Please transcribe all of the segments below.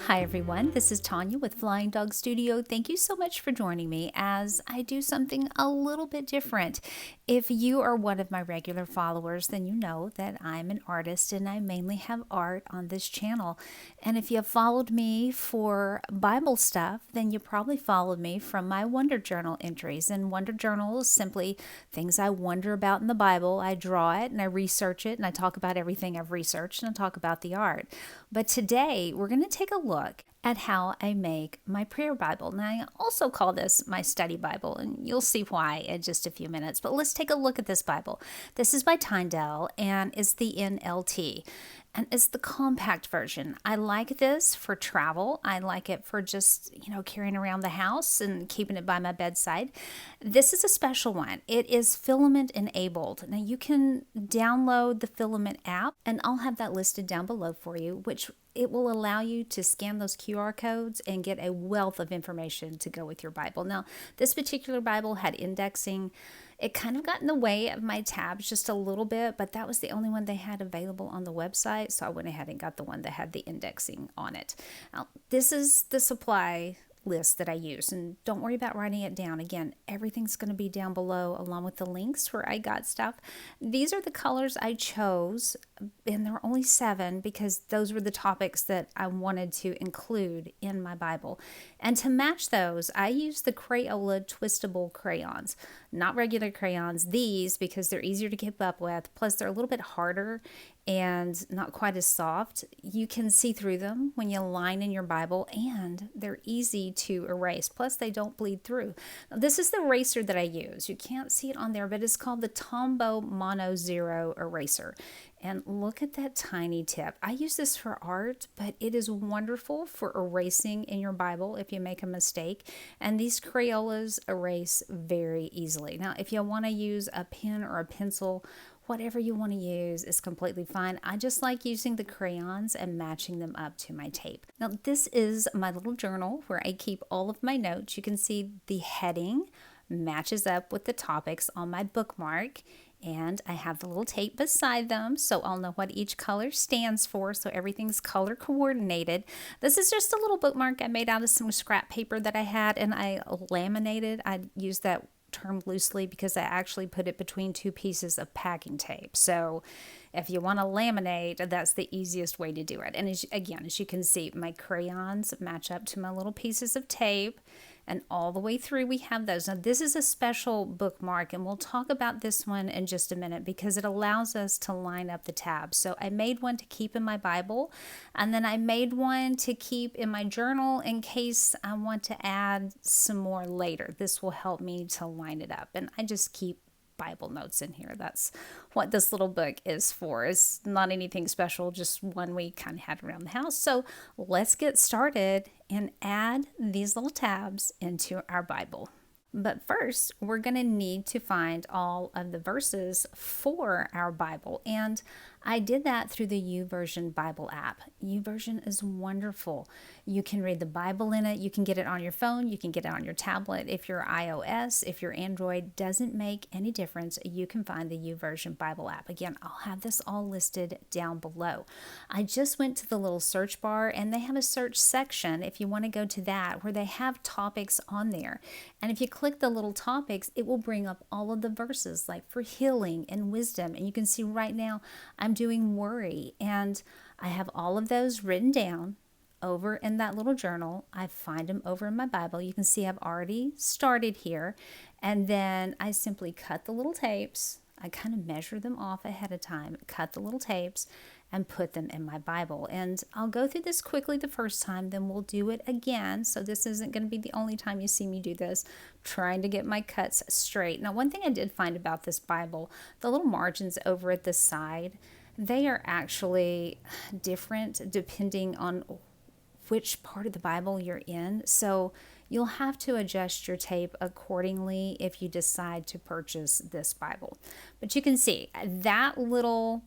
Hi everyone, this is Tanya with Flying Dog Studio. Thank you so much for joining me as I do something a little bit different. If you are one of my regular followers, then you know that I'm an artist and I mainly have art on this channel. And if you have followed me for Bible stuff, then you probably followed me from my Wonder Journal entries. And Wonder Journal is simply things I wonder about in the Bible. I draw it and I research it and I talk about everything I've researched and I talk about the art. But today we're going to take a look at how I make my prayer Bible. Now, I also call this my study Bible, and you'll see why in just a few minutes. But let's take a look at this Bible. This is by Tyndale, and it's the NLT, and it's the compact version. I like this for travel. I like it for just, carrying around the house and keeping it by my bedside. This is a special one. It is filament enabled. Now, you can download the Filament app, and I'll have that listed down below for you, which it will allow you to scan those QR codes and get a wealth of information to go with your Bible. Now, this particular Bible had indexing. It kind of got in the way of my tabs just a little bit, but that was the only one they had available on the website, so I went ahead and got the one that had the indexing on it. Now, this is the supply list that I use, and don't worry about writing it down. Again, everything's going to be down below along with the links where I got stuff. These are the colors I chose, and there were only 7 because those were the topics that I wanted to include in my Bible. And to match those, I used the Crayola twistable crayons, not regular crayons. These, because they're easier to keep up with, plus they're a little bit harder and not quite as soft. You can see through them when you line in your Bible, and they're easy to erase. Plus, they don't bleed through. Now, this is the eraser that I use. You can't see it on there, but it's called the Tombow Mono Zero eraser. And look at that tiny tip. I use this for art, but it is wonderful for erasing in your Bible if you make a mistake. And these Crayolas erase very easily. Now, if you want to use a pen or a pencil, whatever you want to use is completely fine. I just like using the crayons and matching them up to my tape. Now, this is my little journal where I keep all of my notes. You can see the heading matches up with the topics on my bookmark. And I have the little tape beside them, so I'll know what each color stands for, so everything's color coordinated. This is just a little bookmark I made out of some scrap paper that I had, and I laminated. I use that term loosely because I actually put it between 2 pieces of packing tape. So if you want to laminate, that's the easiest way to do it. And as you can see, my crayons match up to my little pieces of tape. And all the way through we have those. Now, this is a special bookmark, and we'll talk about this one in just a minute because it allows us to line up the tabs. So I made one to keep in my Bible, and then I made one to keep in my journal in case I want to add some more later. This will help me to line it up, and I just keep Bible notes in here. That's what this little book is for. It's not anything special, just one we kind of had around the house. So let's get started and add these little tabs into our Bible. But first, we're going to need to find all of the verses for our Bible. And I did that through the YouVersion Bible app. YouVersion is wonderful. You can read the Bible in it. You can get it on your phone. You can get it on your tablet. If you're iOS, if you're Android, doesn't make any difference. You can find the YouVersion Bible app. Again, I'll have this all listed down below. I just went to the little search bar, and they have a search section if you want to go to that, where they have topics on there. And if you click the little topics, it will bring up all of the verses, like for healing and wisdom. And you can see right now I'm doing worry, and I have all of those written down over in that little journal. I find them over in my Bible. You can see I've already started here, and then I simply cut the little tapes. I kind of measure them off ahead of time, cut the little tapes, and put them in my Bible. And I'll go through this quickly the first time, then we'll do it again. So this isn't going to be the only time you see me do this, trying to get my cuts straight. Now, one thing I did find about this Bible, the little margins over at the side, they are actually different depending on which part of the Bible you're in. So you'll have to adjust your tape accordingly if you decide to purchase this Bible. But you can see that little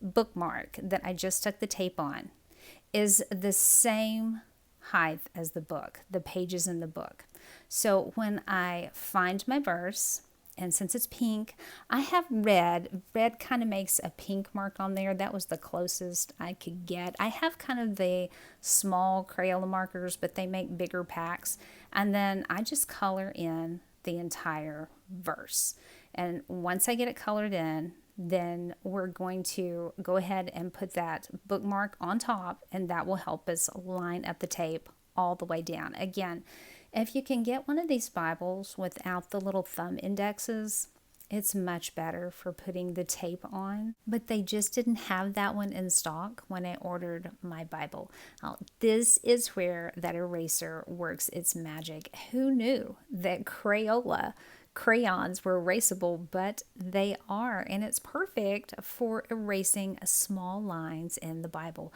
bookmark that I just stuck the tape on is the same height as the book, the pages in the book. So when I find my verse, And since it's pink, I have red. Red kind of makes a pink mark on there. That was the closest I could get. I have kind of the small Crayola markers, but they make bigger packs. And then I just color in the entire verse. And once I get it colored in, then we're going to go ahead and put that bookmark on top, and that will help us line up the tape all the way down. Again, if you can get one of these Bibles without the little thumb indexes, it's much better for putting the tape on. But they just didn't have that one in stock when I ordered my Bible. Now, this is where that eraser works its magic. Who knew that Crayola crayons were erasable, but they are, and it's perfect for erasing small lines in the Bible.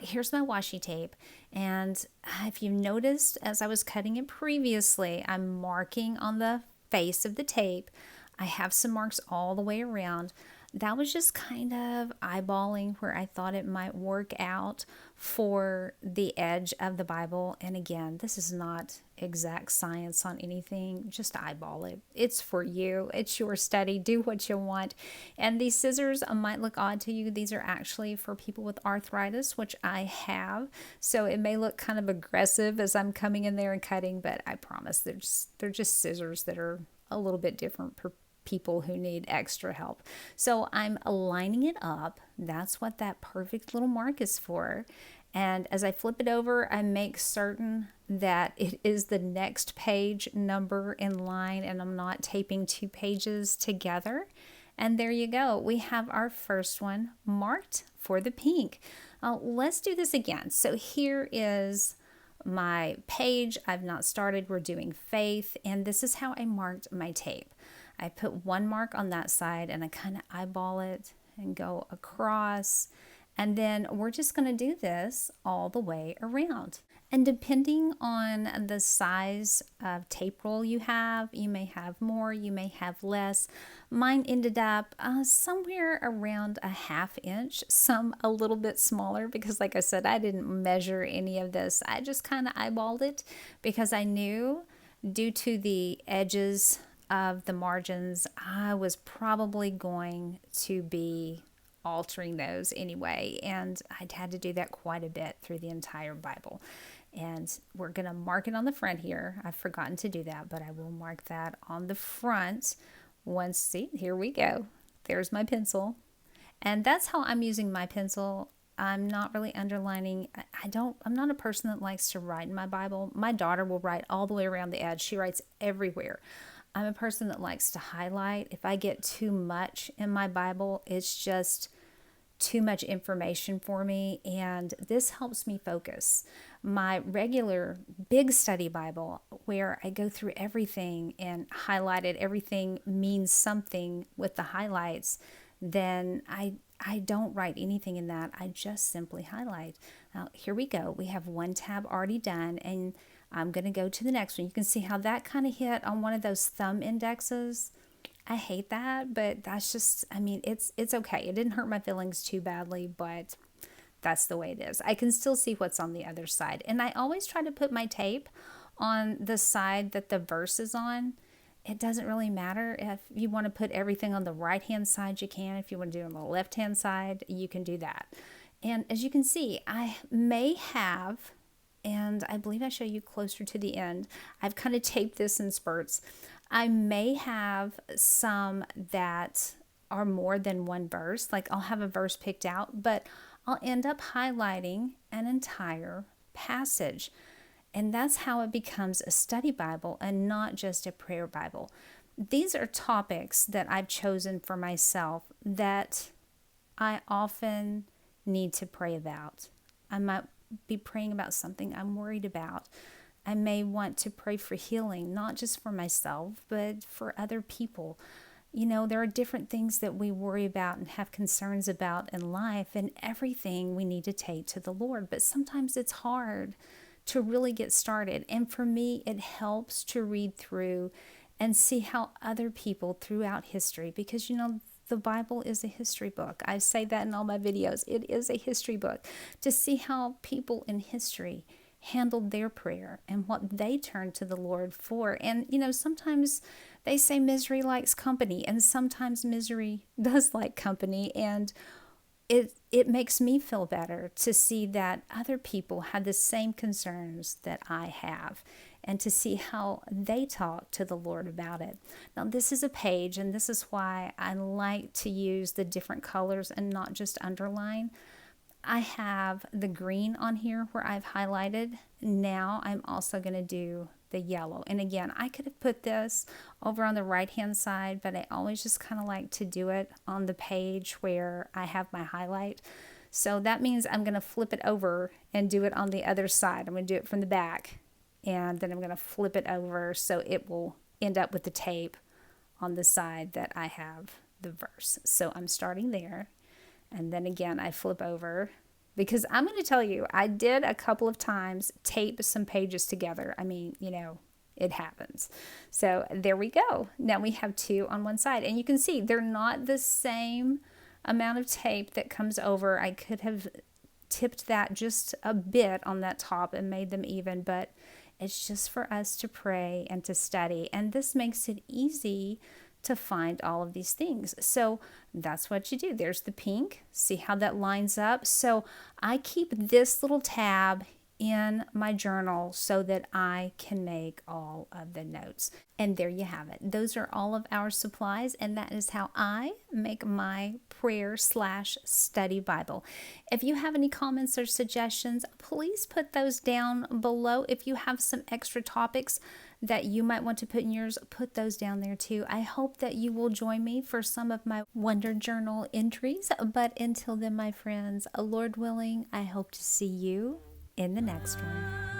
Here's my washi tape, and if you noticed as I was cutting it previously, I'm marking on the face of the tape. I have some marks all the way around. That was just kind of eyeballing where I thought it might work out for the edge of the Bible. And again, this is not exact science on anything, just eyeball it. It's for you. It's your study. Do what you want. And these scissors might look odd to you. These are actually for people with arthritis, which I have. So it may look kind of aggressive as I'm coming in there and cutting, but I promise they're just scissors that are a little bit different per people who need extra help. So I'm lining it up. That's what that perfect little mark is for. And as I flip it over, I make certain that it is the next page number in line, and I'm not taping two pages together. And there you go. We have our first one marked for the pink. Let's do this again. So here is my page. I've not started. We're doing faith. And this is how I marked my tape. I put one mark on that side and I kind of eyeball it and go across. And then we're just going to do this all the way around. And depending on the size of tape roll you may have more, you may have less. Mine ended up somewhere around a 1/2 inch, some a little bit smaller because like I said, I didn't measure any of this. I just kind of eyeballed it because I knew due to the edges of the margins, I was probably going to be altering those anyway, and I'd had to do that quite a bit through the entire Bible. And we're going to mark it on the front here. I've forgotten to do that, but I will mark that on the front. Once, see, here we go. There's my pencil. And that's how I'm using my pencil. I'm not really underlining. I'm not a person that likes to write in my Bible. My daughter will write all the way around the edge. She writes everywhere. I'm a person that likes to highlight. If I get too much in my Bible, it's just too much information for me, and this helps me focus. My regular big study Bible, where I go through everything and highlight it, everything means something with the highlights, then I don't write anything in that. I just simply highlight. Now, here we go. We have one tab already done, and I'm going to go to the next one. You can see how that kind of hit on one of those thumb indexes. I hate that, but that's just, it's okay. It didn't hurt my feelings too badly, but that's the way it is. I can still see what's on the other side. And I always try to put my tape on the side that the verse is on. It doesn't really matter. If you want to put everything on the right-hand side, you can. If you want to do it on the left-hand side, you can do that. And as you can see, I may have, and I believe I show you closer to the end, I've kind of taped this in spurts. I may have some that are more than one verse, like I'll have a verse picked out, but I'll end up highlighting an entire passage. And that's how it becomes a study Bible and not just a prayer Bible. These are topics that I've chosen for myself that I often need to pray about. I might be praying about something I'm worried about. I may want to pray for healing, not just for myself, but for other people. You know, there are different things that we worry about and have concerns about in life, and everything we need to take to the Lord. But sometimes it's hard to really get started. And for me, it helps to read through and see how other people throughout history, because, you know, the Bible is a history book. I say that in all my videos. It is a history book. To see how people in history handled their prayer and what they turned to the Lord for. And, sometimes they say misery likes company, and sometimes misery does like company. And it makes me feel better to see that other people had the same concerns that I have, and to see how they talk to the Lord about it. Now, this is a page, and this is why I like to use the different colors and not just underline. I have the green on here where I've highlighted. Now I'm also going to do the yellow. And again, I could have put this over on the right hand side, but I always just kind of like to do it on the page where I have my highlight. So that means I'm going to flip it over and do it on the other side. I'm going to do it from the back, and then I'm going to flip it over so it will end up with the tape on the side that I have the verse. So I'm starting there. And then again, I flip over, because I'm going to tell you, I did a couple of times tape some pages together. I mean, it happens. So there we go. Now we have two on one side, and you can see they're not the same amount of tape that comes over. I could have tipped that just a bit on that top and made them even, but it's just for us to pray and to study. And this makes it easy to find all of these things. So that's what you do. There's the pink. See how that lines up? So I keep this little tab in my journal so that I can make all of the notes. And there you have it. Those are all of our supplies, and that is how I make my prayer/study Bible. If you have any comments or suggestions, please put those down below. If you have some extra topics that you might want to put in yours, put those down there too. I hope that you will join me for some of my Wonder Journal entries. But until then, my friends, Lord willing, I hope to see you in the next one.